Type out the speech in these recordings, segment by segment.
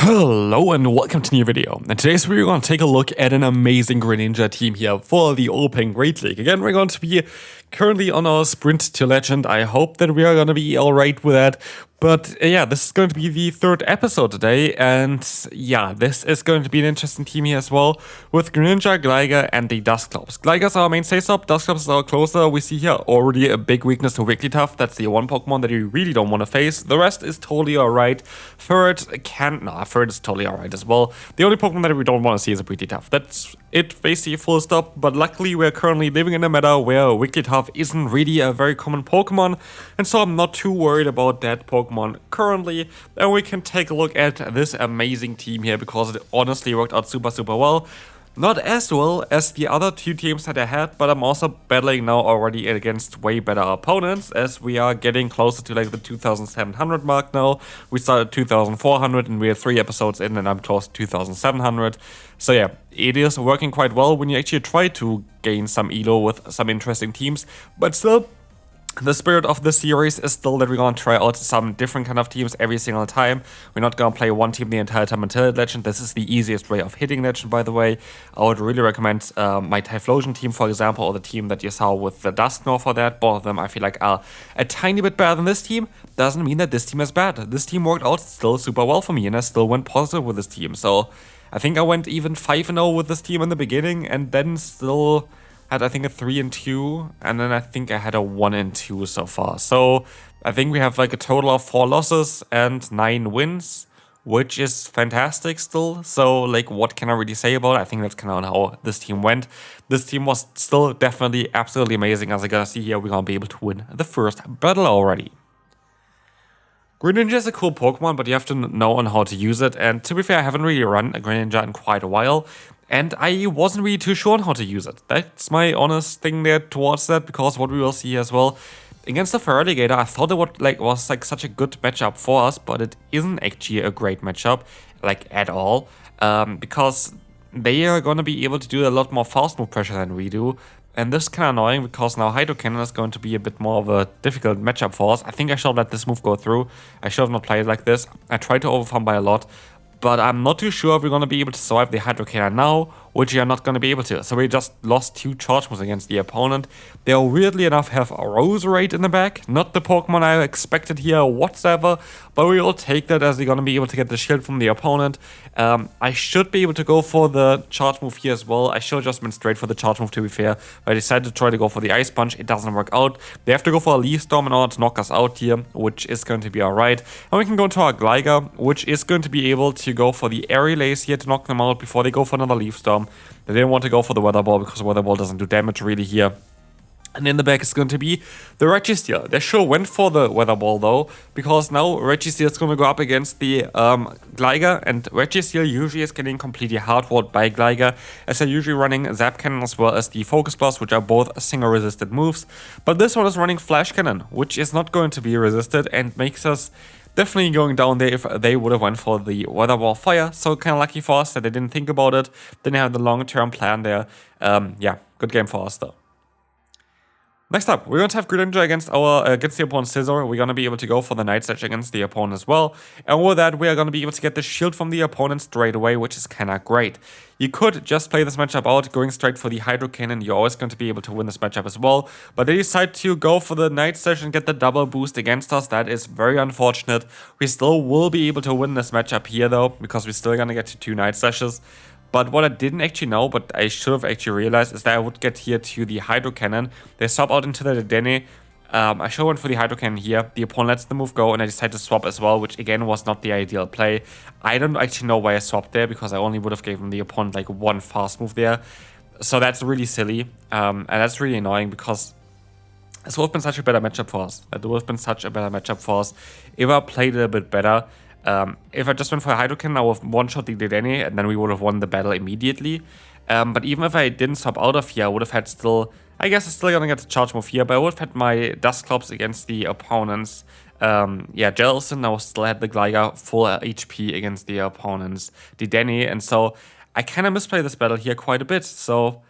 Hello and welcome to a new video. And today's video we're going to take a look at an amazing Greninja team here for the Open Great League. Again, we're going to be currently on our sprint to Legend. I hope that we are going to be alright with that. But yeah, this is going to be the third episode today, and yeah, this is going to be an interesting team here as well, with Greninja, Gligar, and the Dusclops. Gligar is our main sub, Dusclops is our closer. We see here already a big weakness to Wigglytuff. That's the one Pokemon that you really don't want to face. The rest is totally alright. Ferret is totally alright as well. The only Pokemon that we don't want to see is a Wigglytuff. That's it, basically full stop, but luckily we're currently living in a meta where Wigglytuff isn't really a very common Pokemon, and so I'm not too worried about that Pokemon currently, and we can take a look at this amazing team here because it honestly worked out super well. Not as well as the other two teams that I had, but I'm also battling now already against way better opponents as we are getting closer to like the 2700 mark now. We started 2400 and we are 3 episodes in and I'm close to 2700. So yeah, it is working quite well when you actually try to gain some elo with some interesting teams, but still, the spirit of the series is still that we're going to try out some different kind of teams every single time. We're not going to play one team the entire time until Legend. This is the easiest way of hitting Legend, by the way. I would really recommend my Typhlosion team, for example, or the team that you saw with the Dusknoir for that. Both of them I feel like are a tiny bit better than this team. Doesn't mean that this team is bad. This team worked out still super well for me, and I still went positive with this team. So I think I went even 5-0 with this team in the beginning, and then still had I think a 3-2, and then I think I had a 1-2 so far. So I think we have like a total of 4 losses and 9 wins, which is fantastic still. So like, what can I really say about it? I think that's kind of how this team went. This team was still definitely absolutely amazing. As I gotta see here, we're gonna be able to win the first battle already. Greninja is a cool Pokemon, but you have to know on how to use it. And to be fair, I haven't really run a Greninja in quite a while, and I wasn't really too sure on how to use it. That's my honest thing there towards that, because what we will see as well, against the Feraligatr, I thought it was such a good matchup for us, but it isn't actually a great matchup, like at all, because they are going to be able to do a lot more fast move pressure than we do. And this is kind of annoying because now Hydro Cannon is going to be a bit more of a difficult matchup for us. I think I should have let this move go through. I should have not played like this. I tried to overfarm by a lot, but I'm not too sure if we're going to be able to survive the Hydro Cannon now, which we are not going to be able to. So we just lost 2 charge moves against the opponent. They weirdly enough have a Roserade in the back, not the Pokemon I expected here whatsoever, but we will take that as they're going to be able to get the shield from the opponent. I should be able to go for the charge move here as well. I should have just been straight for the charge move, to be fair. But I decided to try to go for the Ice Punch. It doesn't work out. They have to go for a Leaf Storm in order to knock us out here, which is going to be alright. And we can go to our Gligar, which is going to be able to go for the Airy Lace here to knock them out before they go for another Leaf Storm. They didn't want to go for the Weather Ball because the Weather Ball doesn't do damage really here. And in the back is going to be the Registeel. They sure went for the Weather Ball though, because now Registeel is going to go up against the Gligar, and Registeel usually is getting completely hard-walled by Gligar, as they're usually running Zap Cannon as well as the Focus Blast, which are both single resisted moves. But this one is running Flash Cannon, which is not going to be resisted and makes us definitely going down there if they would have went for the Weather Ball Fire. So kind of lucky for us that they didn't think about it. Didn't have the long-term plan there. Yeah, good game for us though. Next up, we're going to have Greninja against the opponent Scizor. We're going to be able to go for the Night Slash against the opponent as well. And with that, we are going to be able to get the shield from the opponent straight away, which is kind of great. You could just play this matchup out, going straight for the Hydro Cannon. You're always going to be able to win this matchup as well. But they decide to go for the Night Slash and get the double boost against us. That is very unfortunate. We still will be able to win this matchup here though, because we're still going to get to 2 Night Slashes. But what I didn't actually know, but I should have actually realized, is that I would get here to the Hydro Cannon. They swap out into the Dedenne. I should have went for the Hydro Cannon here. The opponent lets the move go, and I decided to swap as well, which again was not the ideal play. I don't actually know why I swapped there, because I only would have given the opponent like 1 fast move there. So that's really silly, and that's really annoying, because this would have been such a better matchup for us. That would have been such a better matchup for us if I played it a bit better. If I just went for a Hydro Cannon, I would have one-shot the Dedenne, and then we would have won the battle immediately. But even if I didn't swap out of here, I would have had still... I guess I'm still gonna get the charge move here, but I would have had my Dusclops against the opponent's Jellicent. I would still had the Gligar full HP against the opponent's Dedenne, and so I kind of misplayed this battle here quite a bit, so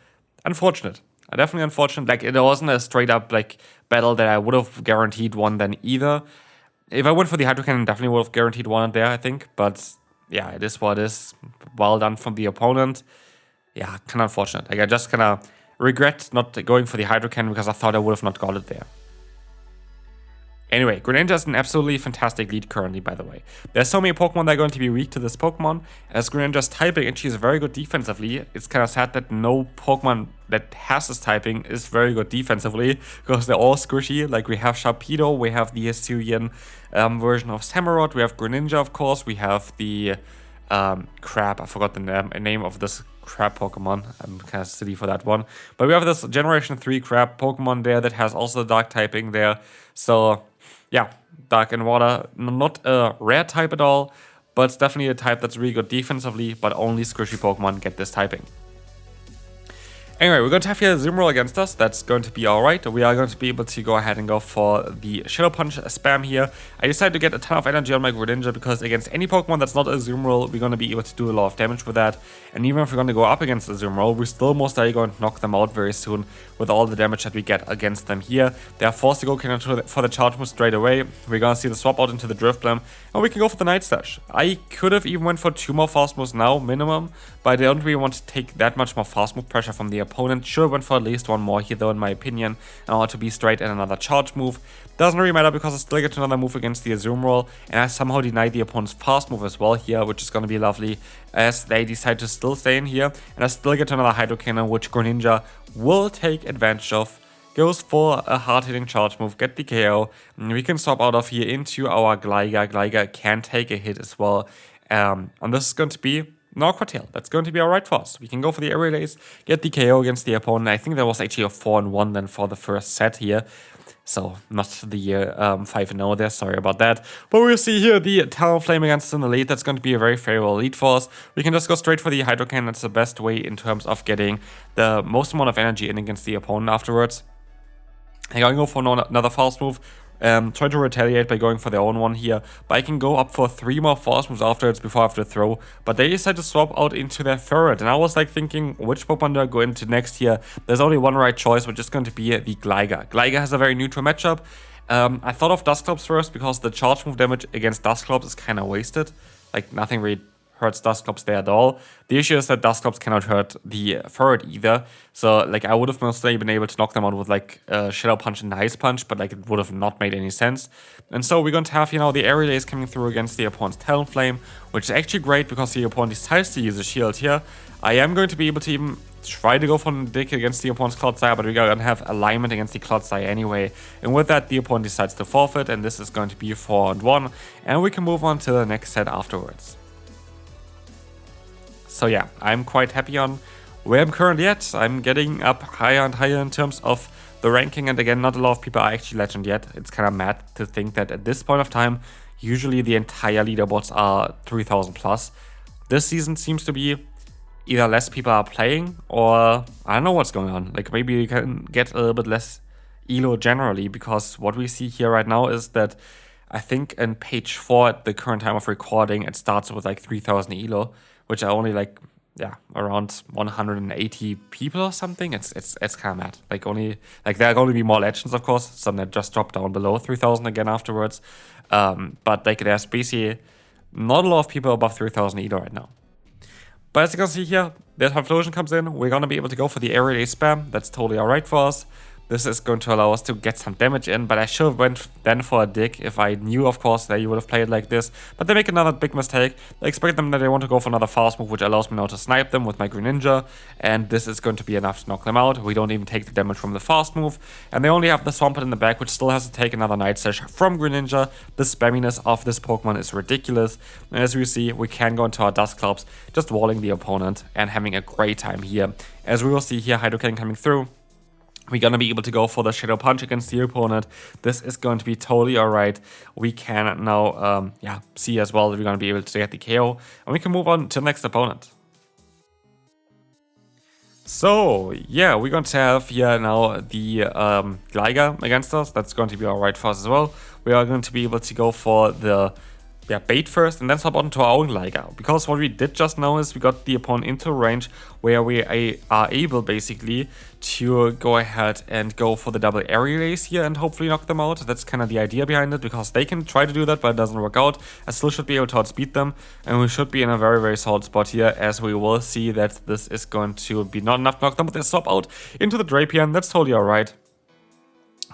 unfortunate. Definitely unfortunate. Like, it wasn't a straight-up like battle that I would have guaranteed won then either. If I went for the Hydro Cannon, definitely would have guaranteed one there, I think. But yeah, it is what it is. Well done from the opponent. Yeah, kind of unfortunate. Like, I just kind of regret not going for the Hydro Cannon because I thought I would have not got it there. Anyway, Greninja is an absolutely fantastic lead currently, by the way. There's so many Pokemon that are going to be weak to this Pokemon. As Greninja's typing, and she's very good defensively, it's kind of sad that no Pokemon that has this typing is very good defensively, because they're all squishy. Like, we have Sharpedo, we have the Hisuian version of Samurott, we have Greninja, of course, we have the crap, I forgot the name of this crab Pokemon. I'm kind of silly for that one. But we have this Generation 3 crab Pokemon there that has also the dark typing there. So, yeah, dark and water, not a rare type at all, but it's definitely a type that's really good defensively, but only squishy Pokemon get this typing. Anyway, we're going to have here a Zoom Roll against us. That's going to be alright. We are going to be able to go ahead and go for the Shadow Punch spam here. I decided to get a ton of energy on my Greninja because against any Pokemon that's not a Zoom Roll, we're going to be able to do a lot of damage with that. And even if we're going to go up against the Zoom Roll, we're still most likely going to knock them out very soon with all the damage that we get against them here. They are forced to go for the Charge Move straight away. We're going to see the swap out into the Drifblim, and we can go for the Night Slash. I could have even went for 2 more Fast Moves now, minimum, but I don't really want to take that much more Fast Move pressure from the opponent. Should have went for at least 1 more here though, in my opinion, in order to be straight and another Charge Move. Doesn't really matter because I still get another move against the Zoom Roll, and I somehow denied the opponent's Fast Move as well here, which is going to be lovely, as they decide to still stay in here, and I still get another Hydro Cannon, which Greninja will take advantage of. Goes for a hard-hitting Charge Move, get the KO, and we can swap out of here into our Gligar. Gligar can take a hit as well, and this is going to be no Aqua Tail. That's going to be alright for us. We can go for the Aerial Ace, get the KO against the opponent. I think that was actually a 4-1 then for the first set here. So, not the 5-0 there, sorry about that. But we'll see here the Talonflame against an Elite. That's going to be a very favorable lead for us. We can just go straight for the Hydro Cannon. That's the best way in terms of getting the most amount of energy in against the opponent afterwards. I'm going to go for another Fast Move. Try to retaliate by going for their own one here, but I can go up for 3 more Fast Moves afterwards before I have to throw, but they decide to swap out into their Ferret, and I was like thinking, which Pokemon do I go into next here? There's only one right choice, which is going to be the Gligar. Gligar has a very neutral matchup. I thought of Dusclops first, because the Charge Move damage against Dusclops is kind of wasted. Like, nothing really hurts Dusclops there at all. The issue is that Dusclops cannot hurt the Ferret either. So, like, I would have mostly been able to knock them out with, like, Shadow Punch and Ice Punch, but, like, it would have not made any sense. And so we're going to have, you know, the Aerial Ace coming through against the opponent's Talonflame, which is actually great because the opponent decides to use a shield here. I am going to be able to even try to go for a Dick against the opponent's Clodsire, but we're going to have alignment against the Clodsire anyway. And with that, the opponent decides to forfeit, and this is going to be 4-1, and we can move on to the next set afterwards. So yeah, I'm quite happy on where I'm currently at. I'm getting up higher and higher in terms of the ranking, and again, not a lot of people are actually legend yet. It's kind of mad to think that at this point of time, usually the entire leaderboards are 3,000 plus. This season seems to be either less people are playing, or I don't know what's going on. Like, maybe you can get a little bit less elo generally, because what we see here right now is that I think in page 4 at the current time of recording, it starts with like 3,000 elo, which are only like, yeah, around 180 people or something. It's kind of mad. Like, only, like, there are going to be more legends, of course, some that just drop down below 3,000 again afterwards. But like, there's basically not a lot of people above 3,000 elo right now. But as you can see here, the Typhlosion comes in. We're going to be able to go for the Aerial Ace spam. That's totally alright for us. This is going to allow us to get some damage in, but I should have went then for a Dig if I knew, of course, that you would have played like this. But they make another big mistake. I expect them that they want to go for another Fast Move, which allows me now to snipe them with my Greninja, and this is going to be enough to knock them out. We don't even take the damage from the Fast Move, and they only have the Swampert in the back, which still has to take another Night Slash from Greninja. The spamminess of this Pokemon is ridiculous, and as we see, we can go into our Dusclops, just walling the opponent and having a great time here. As we will see here, Hydro Cannon coming through. We're going to be able to go for the Shadow Punch against the opponent. This is going to be totally alright. We can now see as well that we're going to be able to get the KO. And we can move on to the next opponent. So, yeah, we're going to have here now the Gligar against us. That's going to be alright for us as well. We are going to be able to go for the bait first and then swap onto our own Gligar. Because what we did just now is we got the opponent into a range where we are able basically to go ahead and go for the double aerial ace here and hopefully knock them out. That's kind of the idea behind it, because they can try to do that but it doesn't work out. I still should be able to outspeed them, and we should be in a very, very solid spot here, as we will see that this is going to be not enough to knock them, but they swap out into the Drapion, and that's totally alright.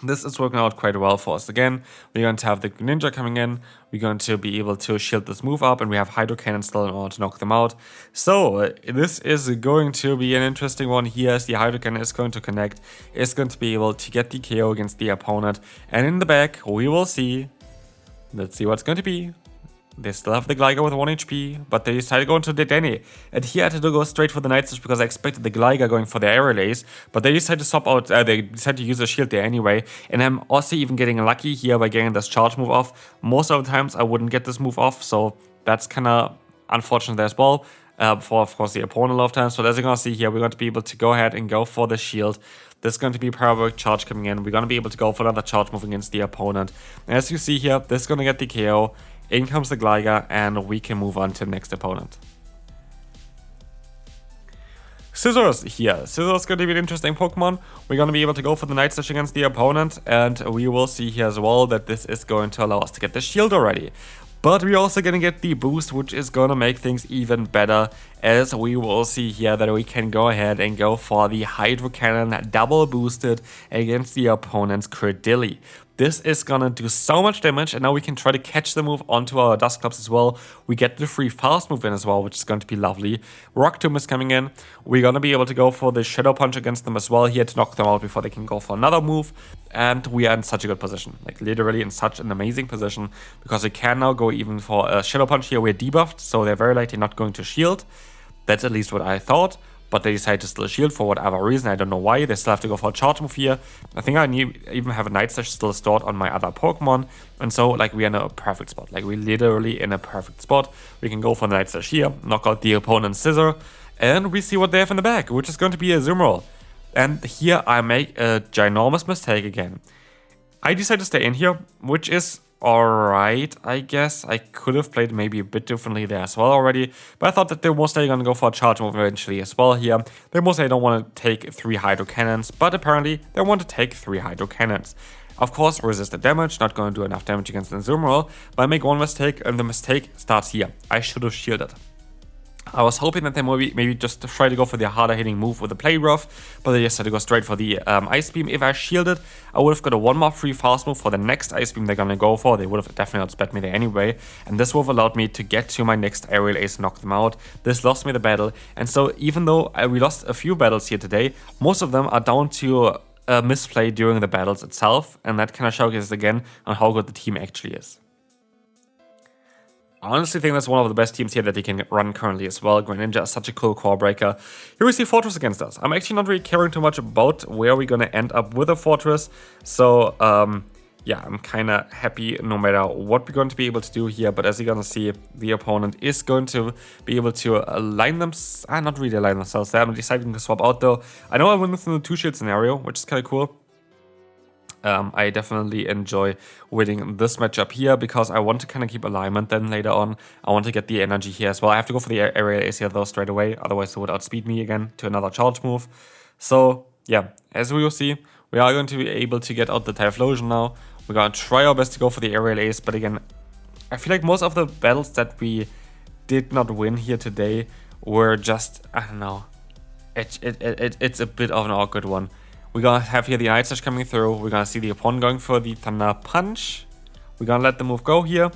This is working out quite well for us. Again, we're going to have the Greninja coming in. We're going to be able to shield this move up, and we have Hydro Cannon still in order to knock them out. So this is going to be an interesting one here, as the Hydro Cannon is going to connect. It's going to be able to get the KO against the opponent. And in the back, we will see. Let's see what's going to be. They still have the Gligar with 1 HP, but they decided to go into the Denny. And here I had to go straight for the Night Slash because I expected the Gligar going for the Aerial Ace, but they decided to swap out, they decided to use a shield there anyway. And I'm also even getting lucky here by getting this charge move off. Most of the times I wouldn't get this move off, so that's kind of unfortunate there as well. For, of course, the opponent a lot of times. But as you're going to see here, we're going to be able to go ahead and go for the shield. There's going to be a parabolic charge coming in. We're going to be able to go for another charge move against the opponent. And as you see here, this is going to get the KO. In comes the Gligar, and we can move on to the next opponent. Scissors here. Scissors is going to be an interesting Pokemon. We're going to be able to go for the Night Slash against the opponent, and we will see here as well that this is going to allow us to get the shield already. But we're also going to get the boost, which is going to make things even better, as we will see here that we can go ahead and go for the Hydro Cannon double boosted against the opponent's Credilli. This is gonna do so much damage, and now we can try to catch the move onto our Dusclops as well. We get the free fast move in as well, which is going to be lovely. Rock Tomb is coming in. We're gonna be able to go for the Shadow Punch against them as well here to knock them out before they can go for another move. And we are in such a good position, like literally in such an amazing position, because we can now go even for a Shadow Punch here. We're debuffed, so they're very likely not going to shield. That's at least what I thought. But they decided to still shield for whatever reason. I don't know why. They still have to go for a charge move here. I think I even have a Night Slash still stored on my other Pokemon. And so, like, we're in a perfect spot. Like, we're literally in a perfect spot. We can go for the Night Slash here, knock out the opponent's Scissor, and we see what they have in the back, which is going to be a Zumroll. And here I make a ginormous mistake again. I decide to stay in here, which is alright, I guess. I could have played maybe a bit differently there as well already, but I thought that they're mostly going to go for a charge move eventually as well here. They mostly don't want to take 3 Hydro Cannons, but apparently they want to take 3 Hydro Cannons. Of course, resist the damage, not going to do enough damage against the Zumroll, but I make one mistake, and the mistake starts here. I should have shielded. I was hoping that they maybe just try to go for the harder hitting move with the Play Rough, but they decided to go straight for the Ice Beam. If I shielded, I would have got a 1 more free fast move for the next Ice Beam they're gonna go for. They would have definitely outsped me there anyway, and this would have allowed me to get to my next Aerial Ace and knock them out. This lost me the battle, and so even though we lost a few battles here today, most of them are down to a misplay during the battles itself, and that kind of showcases again on how good the team actually is. I honestly think that's one of the best teams here that they can run currently as well. Greninja is such a cool core breaker. Here we see Fortress against us. I'm actually not really caring too much about where we're going to end up with a Fortress. So, yeah, I'm kind of happy no matter what we're going to be able to do here. But as you're going to see, the opponent is going to be able to align them. Not really align themselves there. I'm deciding to swap out though. I know I went within the 2-shield scenario, which is kind of cool. I definitely enjoy winning this matchup here because I want to kind of keep alignment then later on. I want to get the energy here as well. I have to go for the Aerial Ace here though straight away, otherwise it would outspeed me again to another charge move. So yeah, as we will see, we are going to be able to get out the Typhlosion now. We're going to try our best to go for the Aerial Ace, but again, I feel like most of the battles that we did not win here today were just, I don't know, it's a bit of an awkward one. We're going to have here the Night Slash coming through. We're going to see the opponent going for the Thunder Punch. We're going to let the move go here.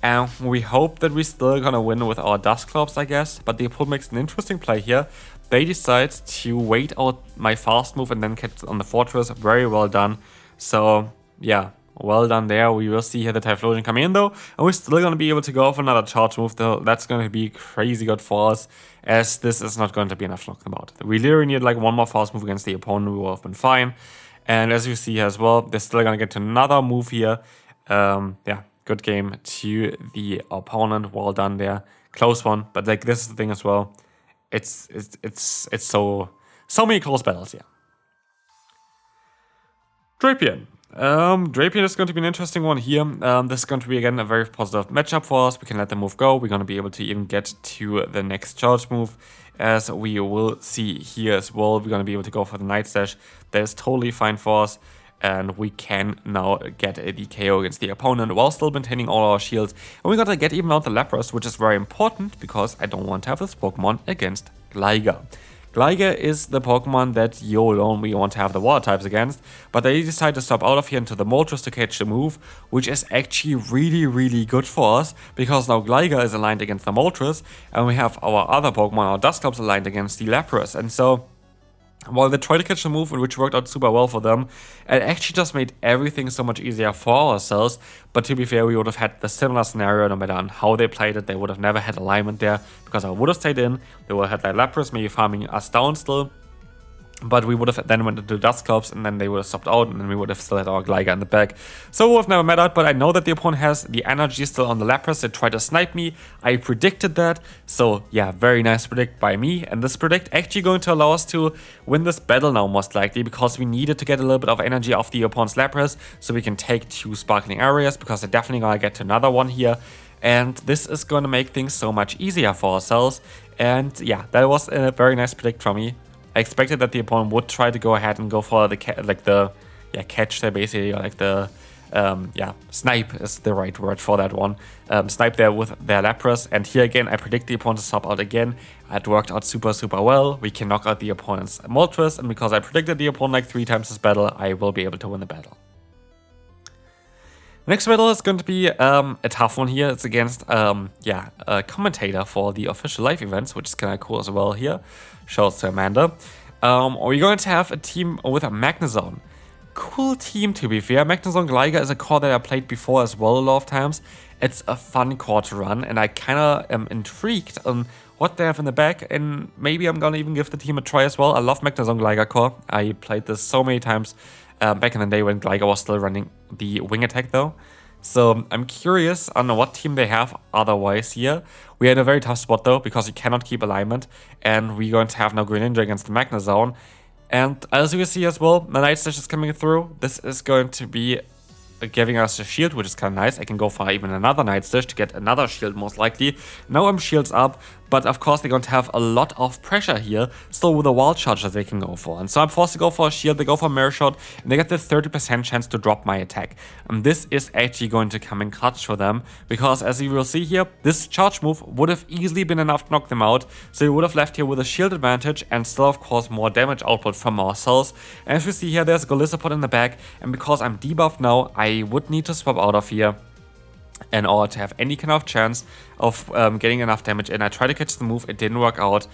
And we hope that we're still going to win with our Dusclops, I guess. But the opponent makes an interesting play here. They decide to wait out my fast move and then catch on the Fortress. Very well done. So, yeah. Well done there. We will see here the Typhlosion coming in though. And we're still going to be able to go for another charge move though. That's going to be crazy good for us, as this is not going to be enough to knock them out. We literally need like 1 more fast move against the opponent. We will have been fine. And as you see here as well, they're still going to get to another move here. Yeah, good game to the opponent. Well done there. Close one. But like this is the thing as well. It's so many close battles here. Drapion. Drapier is going to be an interesting one here. This is going to be, again, a very positive matchup for us. We can let the move go. We're going to be able to even get to the next charge move, as we will see here as well. We're going to be able to go for the Night Slash. That is totally fine for us. And we can now get the KO against the opponent while still maintaining all our shields. And we're going to get even out the Lapras, which is very important because I don't want to have this Pokemon against Gligar. Gligar is the Pokemon that you only want to have the Water types against, but they decide to stop out of here into the Moltres to catch the move, which is actually really good for us, because now Gligar is aligned against the Moltres, and we have our other Pokemon, our Dusclops, aligned against the Lapras. And so, while they tried to catch the move, which worked out super well for them, it actually just made everything so much easier for ourselves. But to be fair, we would have had the similar scenario no matter on how they played it. They would have never had alignment there, because I would have stayed in. They would have had like Lapras maybe farming us down still. But we would have then went into Dusclops, and then they would have stopped out, and then we would have still had our Gligar in the back. So it would have never mattered, but I know that the opponent has the energy still on the Lapras. They tried to snipe me. I predicted that. So yeah, very nice predict by me. And this predict actually going to allow us to win this battle now, most likely, because we needed to get a little bit of energy off the opponent's Lapras so we can take 2 sparkling areas, because they're definitely going to get to another one here. And this is going to make things so much easier for ourselves. And yeah, that was a very nice predict from me. I expected that the opponent would try to go ahead and go for the catch there, basically, or like the snipe is the right word for that one. Snipe there with their Lapras, and here again I predict the opponent to stop out again. It worked out super well. We can knock out the opponent's Moltres, and because I predicted the opponent like 3 times this battle, I will be able to win the battle. Next battle is going to be a tough one here. It's against a commentator for the official live events, which is kind of cool as well here. Shouts to Amanda. We're going to have a team with a Magnezone. Cool team, to be fair. Magnezone Gligar is a core that I played before as well a lot of times. It's a fun core to run, and I kind of am intrigued on what they have in the back, and maybe I'm going to even give the team a try as well. I love Magnezone Gligar core. I played this so many times back in the day when Gligar was still running the wing attack though. So I'm curious on what team they have otherwise here. We are in a very tough spot though, because we cannot keep alignment, and we're going to have now Greninja against the Magnezone. And as you see as well, the Night Slash is coming through. This is going to be giving us a shield, which is kind of nice. I can go for even another Night Slash to get another shield most likely. Now I'm shields up, but of course they're going to have a lot of pressure here, still with a Wild Charge that they can go for. And so I'm forced to go for a shield, they go for a Mirror Shot, and they get the 30% chance to drop my attack. And this is actually going to come in clutch for them, because as you will see here, this charge move would have easily been enough to knock them out. So we would have left here with a shield advantage, and still of course more damage output from ourselves. And as we see here, there's a Golisopod in the back, and because I'm debuffed now, I would need to swap out of here in order to have any kind of chance of getting enough damage in. I tried to catch the move, it didn't work out.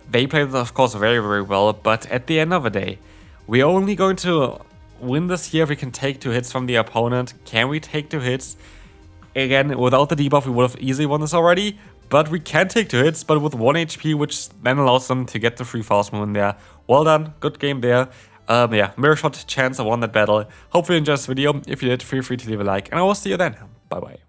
They played it of course very well, but at the end of the day, we're only going to win this here if we can take 2 hits from the opponent. Can we take 2 hits? Again, without the debuff we would have easily won this already, but we can take 2 hits, but with 1 HP, which then allows them to get the free fast move in there. Well done, good game there. Yeah, Mirror Shot chance, I won that battle. Hopefully you enjoyed this video. If you did, feel free to leave a like, and I will see you then. Bye bye.